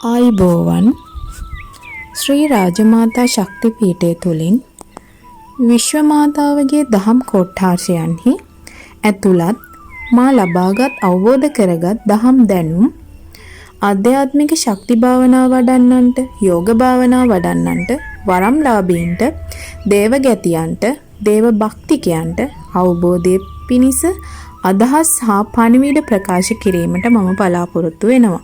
ආයුබෝවන් ශ්‍රී රාජමාතා ශක්තිපීඨය තුලින් විශ්ව මාතාවගේ දහම් කොට්ඨාසයන්හි ඇතුළත් මා ලබාගත් අවබෝධ කරගත් දහම් දැනුම් ආධ්‍යාත්මික ශක්ති භාවනා වඩන්නන්ට යෝග භාවනා වඩන්නන්ට වරම් ලාභීන්ට දේවගතියන්ට දේව භක්තිකයන්ට අවබෝධය පිණිස අදහස් හා පණිවිඩ ප්‍රකාශ කිරීමට මම බලාපොරොත්තු වෙනවා.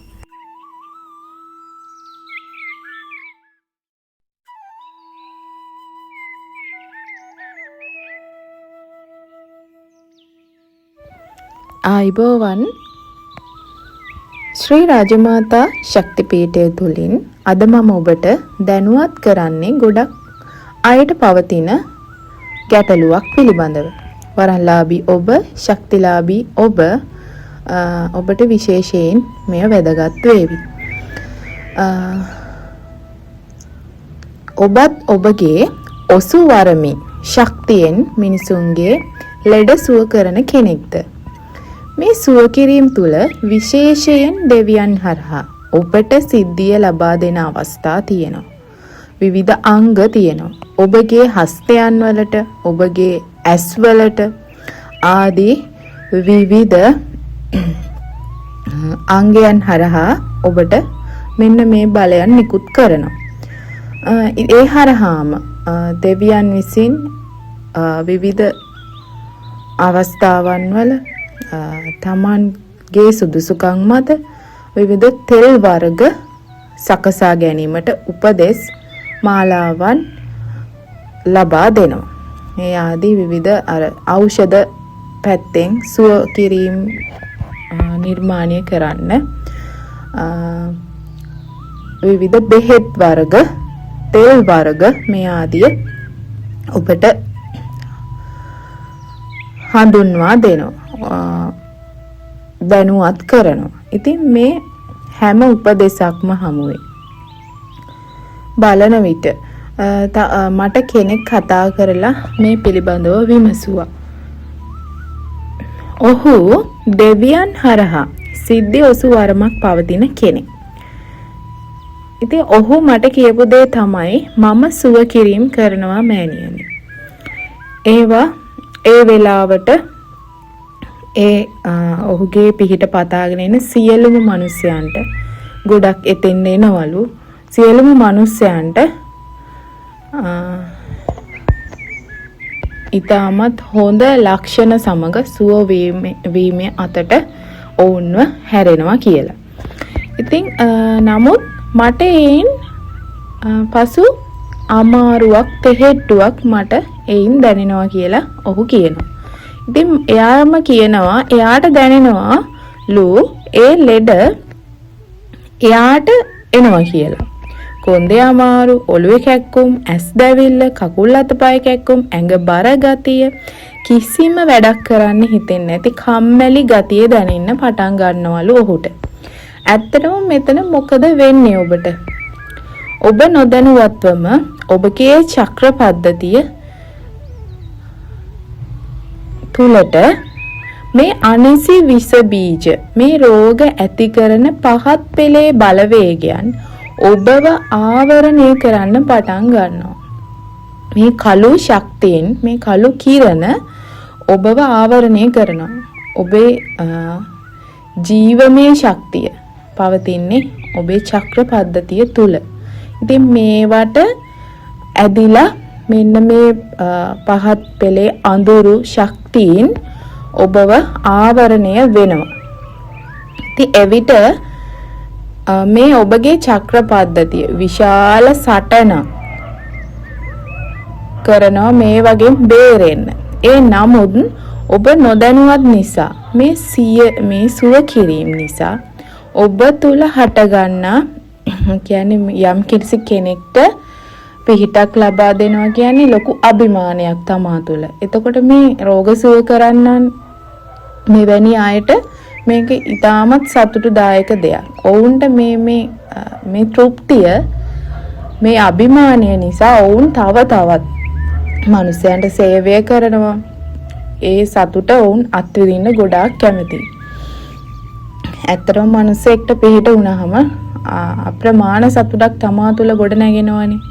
ආයුබෝවන් ශ්‍රී රාජමාතා ශක්තිපීඨය තුලින් අද මම ඔබට දැනුවත් කරන්නේ ගොඩක් අයට පවතින ගැටලුවක් පිළිබඳව. වරන්ලාභී ඔබ, ශක්තිලාභී ඔබට විශේෂයෙන් මෙය වැදගත් වේවි. ඔබත් ඔබගේ ඔසු වරමින් ශක්තියෙන් මිනිසුන්ගේ ලෙඩ සුව කරන කෙනෙක්ද? මේ සුව කිරීම තුළ විශේෂයෙන් දෙවියන් හරහා ඔබට සිද්ධිය ලබා දෙන අවස්ථා තියෙනවා. විවිධ අංග තියෙනවා. ඔබගේ හස්තයන් වලට, ඔබගේ ඇස් වලට ආදී විවිධ අංගයන් හරහා ඔබට මෙන්න මේ බලයන් නිකුත් කරනවා. ඒ හරහාම දෙවියන් විසින් විවිධ අවස්ථාවන් වල තමන්ගේ සුදුසුකම් මත විවිධ තෙල් වර්ග සකසා ගැනීමට උපදෙස් මාලාවන් ලබා දෙනවා. මේ ආදී විවිධ ඖෂධ පැත්තෙන් සුව කිරීම නිර්මාණය කරන්න විවිධ බෙහෙත් වර්ග, තෙල් වර්ග මේ ආදිය ඔබට හඳුන්වා දෙනවා. දැනුවත් කරනවා. ඉතින් මේ හැම උපදේශක්ම හමුවේ බලන විට මට කෙනෙක් කතා කරලා මේ පිළිබඳව විමසුවා. ඔහු දෙවියන් හරහා සිද්ධි ඔසු වරමක් පවතින කෙනෙක්. ඉතින් ඔහු මට කියපු දේ තමයි මම සුව කිරීම කරනවා මෑණියනි. ඒවා ඒ වෙලාවට ඔහුගේ පිහිට පතාගෙන ඉන්න සියලුම මිනිසයන්ට ගොඩක් එතෙන් එනවලු. සියලුම මිනිසයන්ට ඊටමත් හොඳ ලක්ෂණ සමග සුව වීමේ අතට ඔවුන්ව හැරෙනවා කියලා. ඉතින් නමුත් මට එයින් පසු අමාරුවක් තෙහෙට්ටුවක් මට එයින් දැනෙනවා කියලා ඔහු කියනවා. ඉතින් එයාම කියනවා එයාට දැනෙනවලු ඒ ලෙඩ එයාට එනවා කියලා. කොන්දේ අමාරු, ඔළුවේ කැක්කුම්, ඇස් දැවිල්ල, කකුල් අතපය කැක්කුම්, ඇඟ බර ගතිය, කිසිම වැඩක් කරන්න හිතෙන්නේ නැති කම්මැලි ගතිය දැනෙන්න පටන් ගන්නවලු ඔහුට. ඇත්තටම මෙතන මොකද වෙන්නේ ඔබට? ඔබ නොදැනුවත්වම ඔබගේ චක්‍ර පද්ධතිය තුලට මේ අනිසි විස බීජ, මේ රෝග ඇති කරන පහත් පෙළේ බලවේගයන් ඔබව ආවරණය කරන්න පටන් ගන්නවා. මේ කළු ශක්තියෙන්, මේ කළු කිරණ ඔබව ආවරණය කරනවා. ඔබේ ජීවමය ශක්තිය පවතින්නේ ඔබේ චක්‍ර පද්ධතිය තුල. ඉතින් මේවට ඇදිලා මෙන්න මේ පහත් පෙළේ අඳුරු ශක්තියින් ඔබව ආවරණය වෙනවා. ඉතින් එවිට මේ ඔබගේ චක්‍ර පද්ධතිය විශාල සටන කරනවා මේ වගේ බේරෙන්න. ඒ නමුත් ඔබ නොදැනුවත් නිසා මේ සුව කිරීම නිසා ඔබ තුල හටගන්නා කියන්නේ යම් කිසි කෙනෙක්ට පිහිටක් ලබා දෙනවා කියන්නේ ලොකු අභිමානයක් තමා තුළ. එතකොට මේ රෝග සුව කරන්නන් මෙවැනි අයට මේක ඉතාමත් සතුටුදායක දෙයක්. ඔවුන්ට මේ තෘප්තිය, මේ අභිමානය නිසා ඔවුන් තව තවත් මිනිසයන්ට සේවය කරනවා. ඒ සතුට ඔවුන් අත්විඳින්න ගොඩාක් කැමතියි. ඇත්තටම මිනිසෙක්ට පිහිට වුණාම අප්‍රමාණ සතුටක් තමා තුළ ගොඩ නැගෙනවනේ.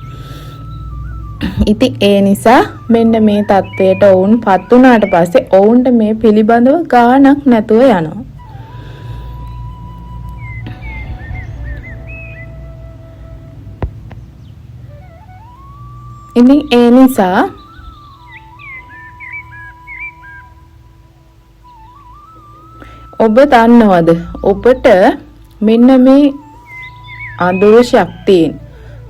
ඉතින් ඒ නිසා මෙන්න මේ தത്വයට වුන් පත් වුණාට පස්සේ ඔවුන්ට මේ පිළිබඳව ගාණක් නැතුව යනවා. ඉතින් ඒ නිසා ඔබ දන්නවද ඔබට මෙන්න මේ අඳුරු ශක්තියින්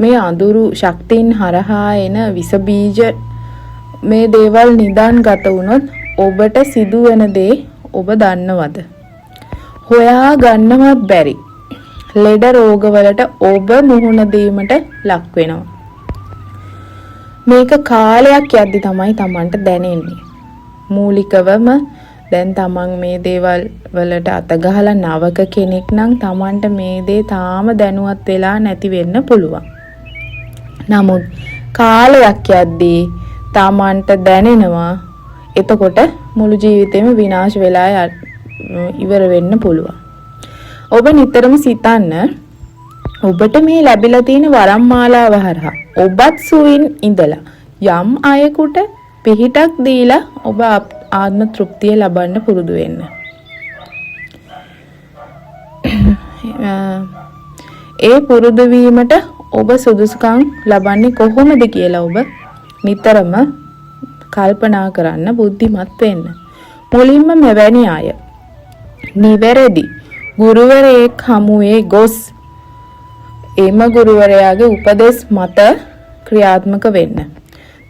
මේ අඳුරු ශක්තියින් හරහා එන විස බීජ මේ දේවල් නිදන් ගත වුණොත් ඔබට සිදුවෙන දේ ඔබ දන්නවද? හොයා ගන්නවත් බැරි ලෙඩ රෝගවලට ඔබ මුහුණ දීමට ලක් වෙනවා. මේක කාලයක් යද්දි තමයි Tamanට දැනෙන්නේ. මූලිකවම දැන් Taman මේ දේවල් වලට අත ගහලා නවක කෙනෙක් නම් Tamanට මේ දේ තාම දැනුවත් වෙලා නැති වෙන්න පුළුවන්. නමුත් කාලයක් යද්දී Tamanට දැනෙනවා. එතකොට මුළු ජීවිතේම විනාශ වෙලා ඉවර වෙන්න පුළුවන්. ඔබ නිතරම සිතන්න ඔබට මේ ලැබිලා තියෙන වරම් මාලාව හරහා ඔබත් සුවින් ඉඳලා යම් අයෙකුට පිහිටක් දීලා ඔබ ආත්ම තෘප්තිය ලබන්න පුරුදු වෙන්න. ඒ පුරුදු වීමට ඔබ සුදුසුකම් ලබන්නේ කොහොමද කියලා ඔබ නිතරම කල්පනා කරන්න, බුද්ධිමත් වෙන්න. මුලින්ම මෙවැනි අය නිවැරදි ගුරුවරයෙක් හමුවේ ගොස් එම ගුරුවරයාගේ උපදෙස් මත ක්‍රියාත්මක වෙන්න.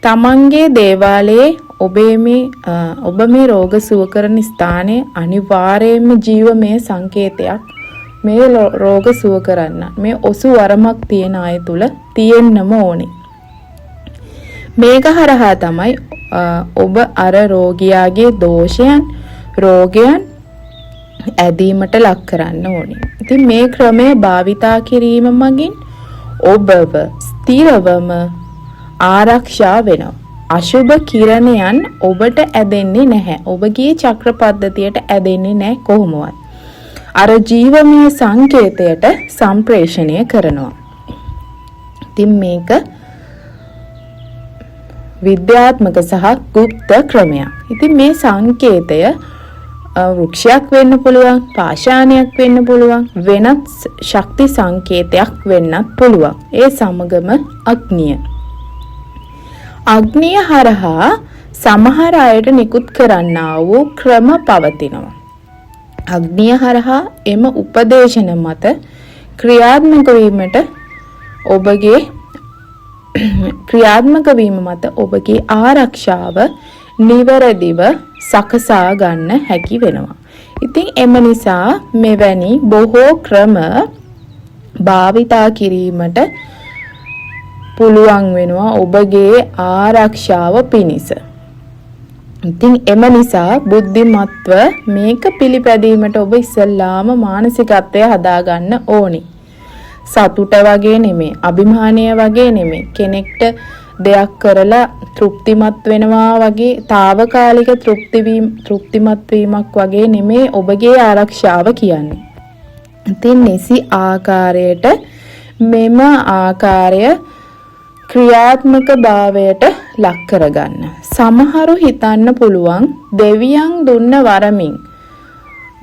තමන්ගේ දේවාලයේ ඔබ මේ රෝග සුව කරන ස්ථානයේ අනිවාර්යයෙන්ම ජීවමය සංකේතයක් මේ රෝග සුව කරන්න. මේ ඔසු වරමක් තියෙන අය තුල තියෙන්නම ඕනේ. මේක හරහා තමයි ඔබ අර රෝගියාගේ දෝෂයන් රෝගයන් ඇදීමට ලක් කරන්න ඕනේ. ඉතින් මේ ක්‍රමය භාවිතා කිරීම මගින් ඔබව ස්ථිරවම ආරක්ෂා වෙනවා. අශුභ කිරණයන් ඔබට ඇදෙන්නේ නැහැ. ඔබගේ චක්‍ර පද්ධතියට ඇදෙන්නේ නැහැ කොහොමවත්. අර ජීවමය සංකේතයට සම්ප්‍රේෂණය කරනවා. ඉතින් මේක විද්‍යාත්මක සහ গুপ্ত ක්‍රමයක්. ඉතින් මේ සංකේතය වෘක්ෂයක් වෙන්න පුළුවන්, පාෂාණයක් වෙන්න පුළුවන්, වෙනත් ශක්ති සංකේතයක් වෙන්නත් පුළුවන්. ඒ සමගම අග්නිය. අග්නිය හරහා සමහර අයට නිකුත් කරන්නා වූ ක්‍රම පවතිනවා. අග්නිය හරහා එම උපදේශන මත ක්‍රියාත්මක වීම මත ඔබගේ ආරක්ෂාව නිවැරදිව සකසා ගන්න හැකි වෙනවා. ඉතින් එම නිසා මෙවැනි බොහෝ ක්‍රම භාවිතා කිරීමට පුළුවන් වෙනවා ඔබගේ ආරක්ෂාව පිණිස. ඉතින් එම නිසා බුද්ධිමත්ව මේක පිළිපැදීමට ඔබ ඉස්සල්ලාම මානසිකත්වය හදාගන්න ඕනි. සතුට වගේ නෙමෙයි, අභිමානය වගේ නෙමෙයි. කෙනෙක්ට දෙයක් කරලා තෘප්තිමත් වෙනවා වගේ తాවකාලික තෘප්තිමත් වීමක් වගේ නෙමෙයි ඔබගේ ආරක්ෂාව කියන්නේ. ඉතින් නිසි ආකාරයට මෙම ආකාරය ක්‍රියාත්මක භාවයට ලක් කරගන්න. සමහරු හිතන්න පුළුවන් දෙවියන් දුන්න වරමින්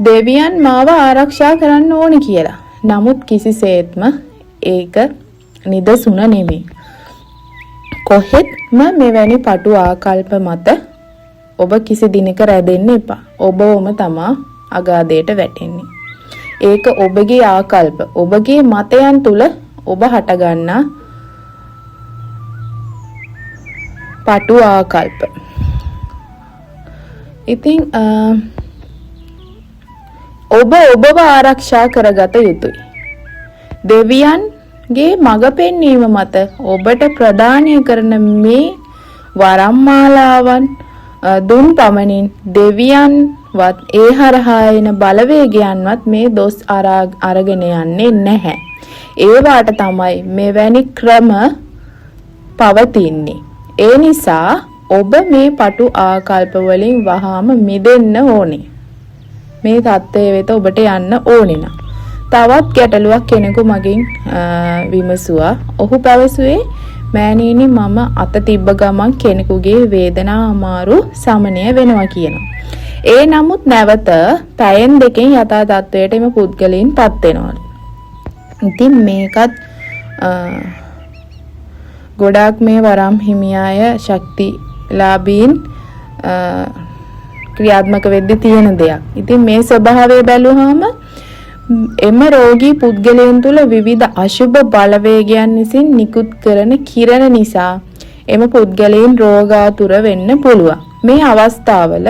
දෙවියන් මාව ආරක්ෂා කරන්න ඕනි කියලා. නමුත් කිසිසේත්ම ඒක නිදසුන නෙමෙයි. කොහෙත්ම මෙවැනි පටු ආකල්ප මත ඔබ කිසි දිනක රැඳෙන්න එපා. ඔබවම තමා අගාධයට වැටෙන්නේ. ඒක ඔබගේ ආකල්ප, ඔබගේ මතයන් තුල ඔබ හටගන්නා පටු ආකල්ප. ඉතින් ඔබව ආරක්ෂා කරගත යුතුයි. දෙවියන්ගේ මඟ පෙන්වීම මත ඔබට ප්‍රදානය කරන මේ වරම් මාලාවන් දුන් පමණින් දෙවියන්වත් ඒ හරහා එන බලවේගයන්වත් මේ දොස් අරගෙන යන්නේ නැහැ. ඒවාට තමයි මෙවැනි ක්‍රම පවතින්නේ. ඒ නිසා ඔබ මේ පටු ආකල්ප වලින් වහාම මිදෙන්න ඕනේ. මේ தත්ත්වය වෙත ඔබට යන්න ඕනේ නම් තවත් ගැටලුවක් කෙනෙකු මගෙන් විමසුවා. ඔහු පැවසුවේ මෑණියනි මම අත තිබ්බ ගමන් කෙනෙකුගේ වේදනා අමාරු සමනය වෙනවා කියනවා. ඒ නමුත් නැවත පැයෙන් දෙකෙන් යථා තත්වයට එම පුද්ගලයන් පත් වෙනවලු. ඉතින් මේකත් ගොඩාක් මේ වරම් හිමියාය ශක්තිලාභීන් ක්‍රියාත්මක වෙද්දී තියෙන දෙයක්. ඉතින් මේ ස්වභාවය බැලුවාම එම රෝගී පුද්ගලයන් තුළ විවිධ අශුභ බලවේගයන් විසින් නිකුත් කරන කිරණ නිසා එම පුද්ගලයන් රෝගාතුර වෙන්න පුළුවන්. මේ අවස්ථාවල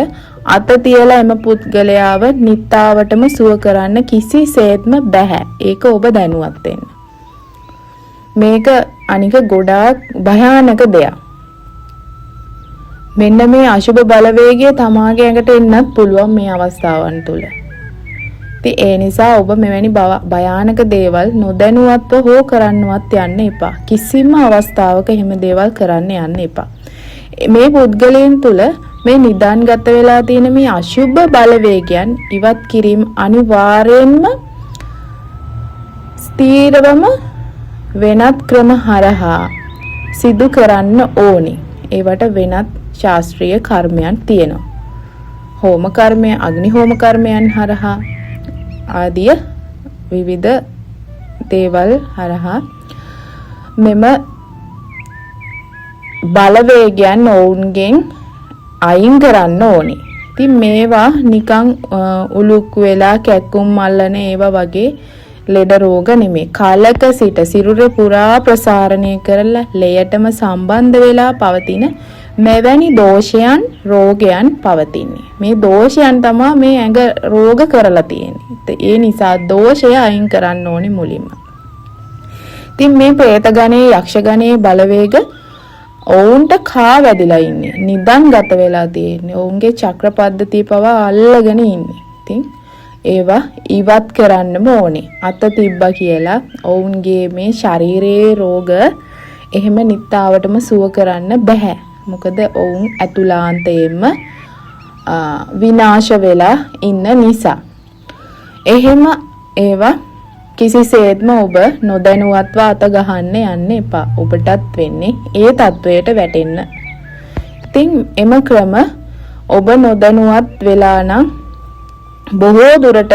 අත තියලා එම පුද්ගලයාව නිත්තාවටම සුව කරන්න කිසිසේත්ම බෑ. ඒක ඔබ දැනුවත් වෙන්න. මේක අනික ගොඩාක් භයානක දෙයක්. මෙන්න මේ අශුභ බලවේගය තමාගේ ඇඟට එන්නත් පුළුවන් මේ අවස්ථාවන් තුළ. ඉතින් ඒ නිසා ඔබ මෙවැනි භයානක දේවල් නොදැනුවත්ව හෝ කරන්නවත් යන්න එපා. කිසිම අවස්ථාවක එහෙම දේවල් කරන්න යන්න එපා. මේ පුද්ගලයන් තුළ මේ නිදාන්ගත වෙලා තියෙන මේ අශුභ බලවේගයන් ඉවත් කිරීම අනිවාර්යෙන්ම ස්ථීරවම වෙනත් ක්‍රම හරහා සිදු කරන්න ඕනේ. ඒවට වෙනත් ශාස්ත්‍රීය කර්මයන් තියෙනවා. හෝම කර්මය, අග්නි හෝම කර්මයන් හරහා ආදිය විවිධ දේවල් හරහා මෙම බලවේගයන් ඔවුන්ගෙන් අයින් කරන්න ඕනේ. ඉතින් මේවා නිකන් උලුක් වෙලා කැක්කුම් මල්ලන ඒවා වගේ ලෙඩ රෝග නෙමෙයි. කාලක සිට සිරුර පුරා ප්‍රසාරණය කරලා ලෙයටම සම්බන්ධ වෙලා පවතින මෙවැනි දෝෂයන් රෝගයන් පවතින්නේ. මේ දෝෂයන් තමයි මේ ඇඟ රෝග කරලා තියෙන්නේ. ඒ නිසා දෝෂය අයින් කරන්න ඕනේ මුලින්ම. ඉතින් මේ പ്രേත ගණේ යක්ෂ ගණේ බලවේග ඔවුන්ට කා වැදිලා ඉන්නේ. නිදන්ගත වෙලා තියෙන්නේ. ඔවුන්ගේ චක්‍ර පද්ධතිය පවා අල්ලගෙන ඉන්නේ. ඉතින් ඒවා ඉවත් කරන්නම ඕනේ. අත තිබ්බා කියලා ඔවුන්ගේ මේ ශරීරයේ රෝග එහෙම නිත්තාවටම සුව කරන්න බෑ. මොකද ඔවුන් ඇතුළාන්තයෙන්ම විනාශ වෙලා ඉන්න නිසා. එහෙම ඒවා කිසිසේත්ම ඔබ නොදැනුවත්ව අත ගහන්න යන්න එපා. ඔබටත් වෙන්නේ ඒ තත්වයට වැටෙන්න. ඉතින් එම ක්‍රම ඔබ නොදැනුවත් වෙලා නම් බොහෝ දුරට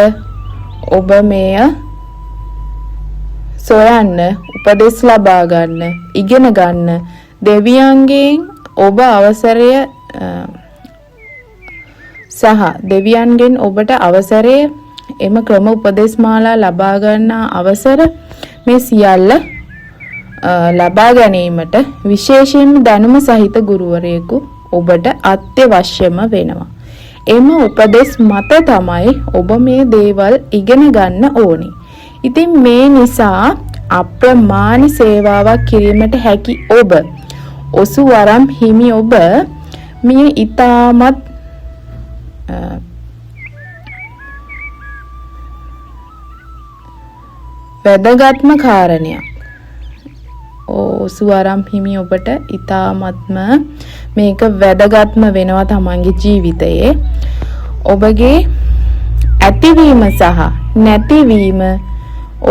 ඔබ මෙය සොයන්න, උපදෙස් ලබා ගන්න, ඉගෙන ගන්න දෙවියන්ගෙන් ඔබ අවසරය සහ දෙවියන්ගෙන් ඔබට අවසරය එම ක්‍රම උපදෙස් මාලා ලබා ගන්න අවසර මේ සියල්ල ලබා ගැනීමට විශේෂයෙන්ම දැනුම සහිත ගුරුවරයෙකු ඔබට අත්‍යවශ්‍යම වෙනවා. එම උපදෙස් මත තමයි ඔබ මේ දේවල් ඉගෙන ගන්න ඕනේ. ඉතින් මේ නිසා අප්‍රමාණ සේවාවක් කිරීමට හැකි ඔබ ඔසු වරම් හිමි ඔබ මේ ඊටමත් වැදගත්ම කාරණයක්. ඔසු වරම් හිමි ඔබට ඊටමත්ම මේක වැදගත්ම වෙනවා තමන්ගේ ජීවිතයේ. ඔබගේ ඇතිවීම සහ නැතිවීම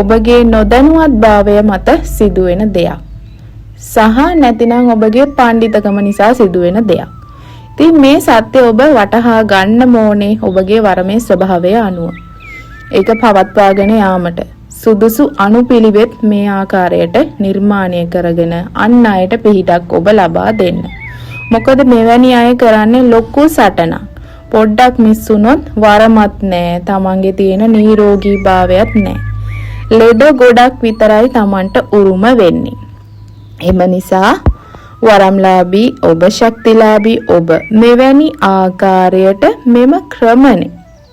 ඔබගේ නොදැනුවත්භාවය මත සිදුවෙන දෙයක්. සහ නැතිනම් ඔබගේ පඬිතකම නිසා සිදුවෙන දෙයක්. ඉතින් මේ සත්‍ය ඔබ වටහා ගන්න ඕනේ ඔබගේ වරමේ ස්වභාවය අනුව. ඒක පවත්වාගෙන යාමට සුදුසු අනුපිළිවෙත් මේ ආකාරයට නිර්මාණය කරගෙන අන් අයට පිහිටක් ඔබ ලබා දෙන්න. මොකද මෙවැනි අය කරන්නේ ලොකු සටනක්. පොඩ්ඩක් මිස් වුණොත් වරමත් නැහැ. තමන්ගේ තියෙන නිරෝගී භාවයත් නැහැ. ලෙඩ ගොඩක් විතරයි තමන්ට උරුම වෙන්නේ. එම නිසා වරම්ලාභී ඔබ, ශක්තිලාභී ඔබ මෙවැනි ආකාරයට මෙම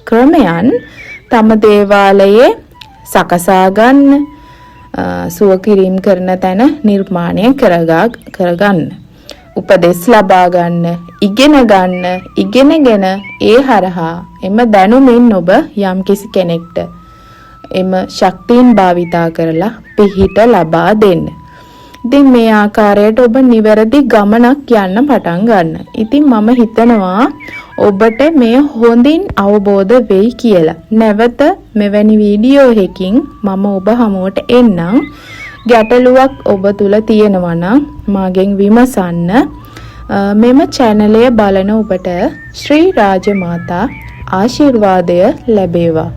ක්‍රමයන් තම දේවාලයේ සකසා ගන්න, සුව කිරීම කරන තැන නිර්මාණය කරගන්න, උපදෙස් ලබා ගන්න, ඉගෙනගෙන ඒ හරහා එම දැනුමින් ඔබ යම්කිසි කෙනෙක්ට එම ශක්තියින් භාවිතා කරලා පිහිට ලබා දෙන්න. ඉතින් මේ ආකාරයට ඔබ නිවැරදි ගමනක් යන්න පටන් ගන්න. ඉතින් මම හිතනවා ඔබට මේ හොඳින් අවබෝධ වෙයි කියලා. නැවත මෙවැනි වීඩියෝ එකකින් මම ඔබ හමුවට එන්නම්. ගැටලුවක් ඔබ තුල තියෙනවා නම් මාගෙන් විමසන්න. මෙම channel එක බලන ඔබට ශ්‍රී රාජමාතා ආශිර්වාදය ලැබේවා.